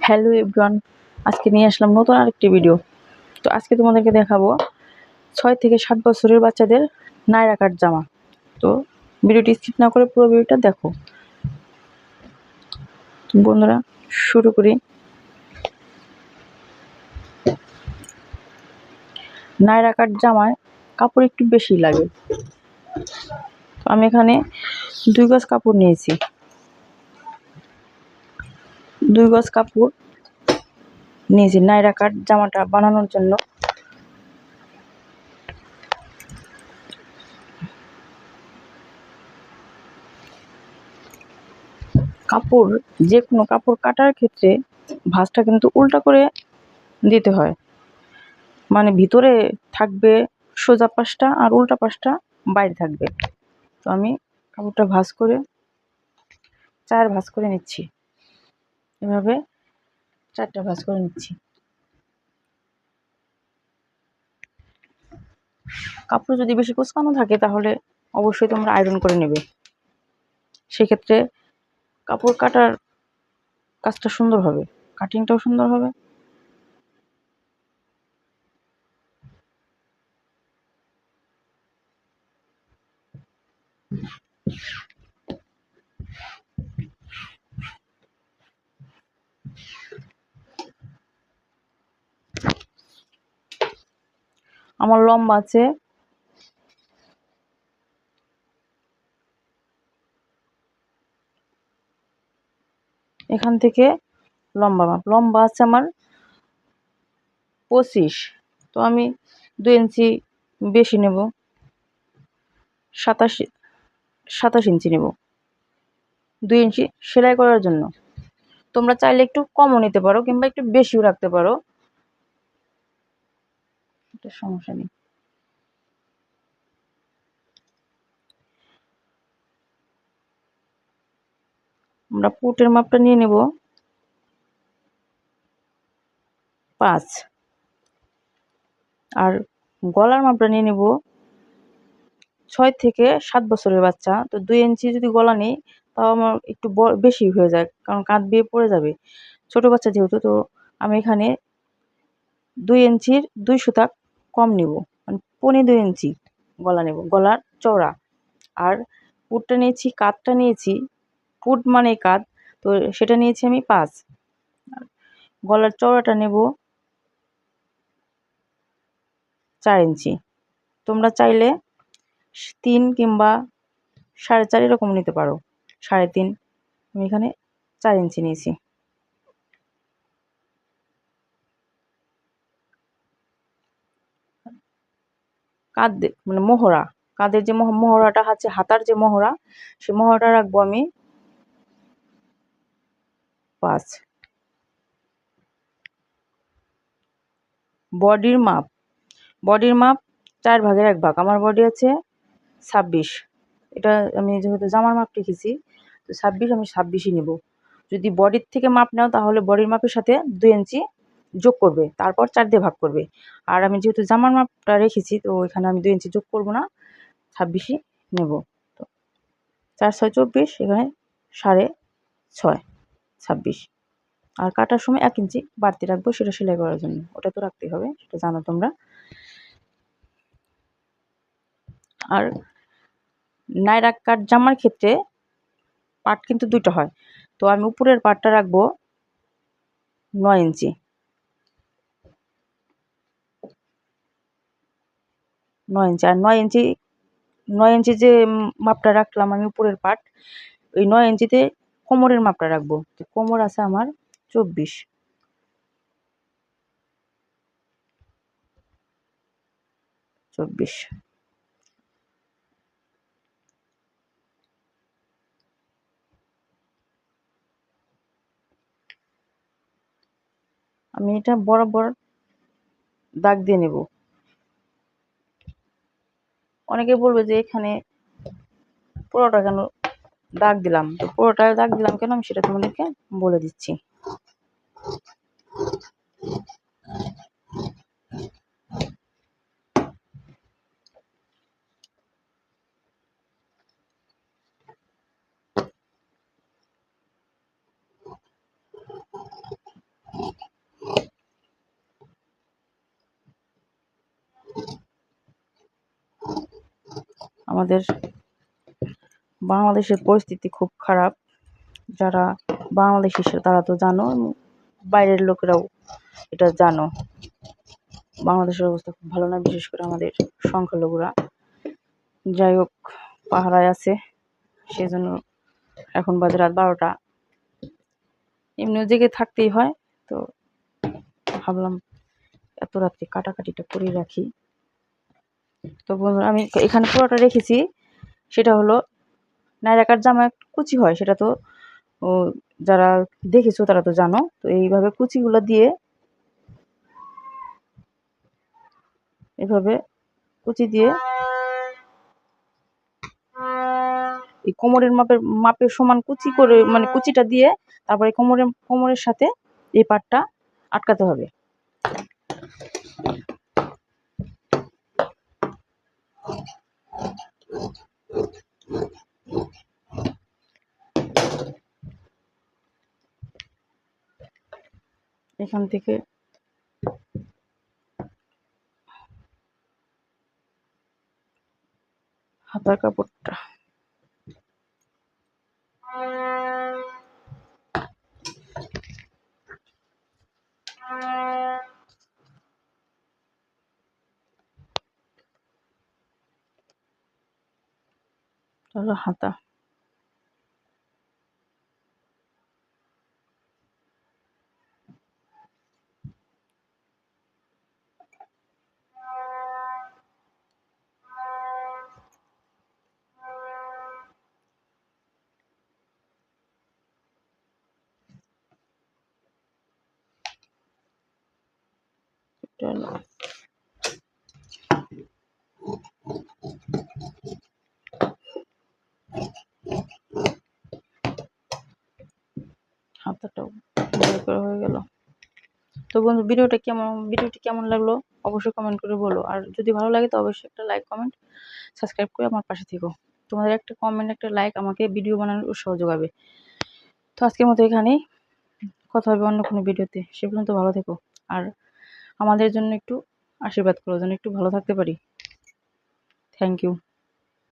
Hello everyone, আজকে নিয়ে আসলাম নতুন আরেকটি ভিডিও। তো আজকে তোমাদেরকে দেখাবো 6 থেকে 7 বছরের বাচ্চাদের নায়রা কাট জামা। তো ভিডিওটি স্কিপ না করে পুরো ভিডিওটা দেখো। তো বন্ধুরা শুরু করি। নায়রা কাট জামায় কাপড় একটু বেশি লাগে। তো আমি এখানে 2 গজ কাপড় নিয়েছি। 2 গজ কাপড় নিয়েছি নায়রা কাট জামাটা বানানোর জন্য। কাপড় যে কোনো কাপড় কাটার ক্ষেত্রে ভাঁজটা কিন্তু উল্টা করে দিতে হয়, মানে ভিতরে থাকবে সোজা পাশটা আর উল্টা পাশটা বাইরে থাকবে। তো আমি কাপড়টা ভাঁজ করে 4 ভাঁজ করে নিচ্ছি, এভাবে 4টা ভাঁজ করে নিচ্ছি। কাপড় যদি বেশি কুচকানো থাকে তাহলে অবশ্যই তোমরা আয়রন করে নেবে, সেক্ষেত্রে কাপড় কাটার কাজটা সুন্দর হবে, কাটিংটাও সুন্দর হবে। আমার লম্বা আছে এখান থেকে লম্বা আছে আমার 25। তো আমি 2 ইঞ্চি বেশি নেব, 27 ইঞ্চি নেব 2 ইঞ্চি সেলাই করার জন্য। তোমরা চাইলে একটু কমও নিতে পারো কিংবা একটু বেশিও রাখতে পারো, এটা সমস্যা নেই। আমরা পুটের মাপটা নিয়ে নেব 5, আর গলার মাপটা নিয়ে নেব 6 থেকে 7 বছরের বাচ্চা। তো 2 ইঞ্চি যদি গলা নেই তাও আমার একটু বেশি হয়ে যায়, কারণ কাঁধ বেয়ে পড়ে যাবে, ছোট বাচ্চা যেহেতু। তো আমি এখানে 2 ইঞ্চির 2 সুতা কম নেব, মানে 2.25 ইঞ্চি গলা নেব, গলার চওড়া। আর পুটটা নিয়েছি, কাঁধটা নিয়েছি, পুট মানে কাঁধ, তো সেটা নিয়েছি আমি 5। গলার চওড়াটা নেব 4 ইঞ্চি। তোমরা চাইলে 3 কিংবা 4.5 এরকম নিতে পারো, 3.5। আমি এখানে 4 ইঞ্চি নিয়েছি। কাঁধ মানে মোহরা, কাঁধের যে মোহরাটা আছে, হাতার যে মোহরা, সে মোহরাটা রাখবো আমি 5। বডির মাপ 4 ভাগের 1 ভাগ। আমার বডি আছে 26। এটা আমি যেহেতু জামার মাপ রেখেছি, তো 26 আমি 26ই নেব। যদি বডির থেকে মাপ নাও তাহলে বডির মাপের সাথে 2 ইঞ্চি যোগ করবে, তারপর 4 দিয়ে ভাগ করবে। আর আমি যেহেতু জামার মাপটা রেখেছি, তো এখানে আমি 2 ইঞ্চি যোগ করব না, 26ই নেব। তো 4 6 24, এখানে 6.5 26। আর কাটার সময় 1 ইঞ্চি বাড়তি রাখবো, সেটা সেলাই করার জন্য। ওটা তো রাখতেই হবে, সেটা জানো তোমরা। আর নায়রা কাট জামার ক্ষেত্রে পাট কিন্তু 2টা হয়। তো আমি উপরের পাটটা রাখবো 9 ইঞ্চি। 9 ইঞ্চি, আর 9 ইঞ্চি যে মাপটা রাখলাম আমি উপরের পাট, ওই 9 ইঞ্চিতে কোমরের মাপটা রাখবো। তো কোমর আছে আমার 24। আমি এটা বরাবর দাগ দিয়ে নেব। অনেকে বলবে যে এখানে পুরোটা কেন দাগ দিলাম, তো পুরোটা দাগ দিলাম কেন আমি সেটা তোমাদেরকে বলে দিচ্ছি। আমাদের বাংলাদেশের পরিস্থিতি খুব খারাপ। যারা বাংলাদেশি তারা তো জানো, বাইরের লোকেরাও এটা জানো। বাংলাদেশের অবস্থা খুব ভালো না, বিশেষ করে আমাদের সংখ্যালঘুরা। যাই হোক, পাহারায় আছে, সেজন্য এখন বাজে রাত 12টা। এমনিও জেগে থাকতেই হয়, তো ভাবলাম এত রাত্রে কাটাকাটিটা করে রাখি। তো বন্ধুরা, আমি এখানে পুরোটা রেখেছি, সেটা হলো নাইরাকার জামা কুচি হয়, সেটা তো যারা দেখেছো তারা তো জানো। তো এইভাবে কুচিগুলো দিয়ে, এভাবে কুচি দিয়ে এই মাপের সমান কুচি করে, মানে কুচিটা দিয়ে তারপরে কোমরের সাথে এই পাটটা আটকাতে হবে। এখান থেকে হাতার কাপড়টা হলো হাতা। হাতাটাও বের করা হয়ে গেল। তো বন্ধু, ভিডিওটি কেমন লাগলো অবশ্যই কমেন্ট করে বলো। আর যদি ভালো লাগে তো অবশ্যই একটা লাইক, কমেন্ট, সাবস্ক্রাইব করে আমার পাশে থেকো। তোমাদের একটা কমেন্ট, একটা লাইক আমাকে ভিডিও বানানোর উৎসাহ যোগাবে। তো আজকের মতো এখানেই, কথা হবে অন্য কোনো ভিডিওতে। সে পর্যন্ত ভালো থেকো, আর আমাদের জন্য একটু আশীর্বাদ করো যেন একটু ভালো থাকতে পারি। Thank you.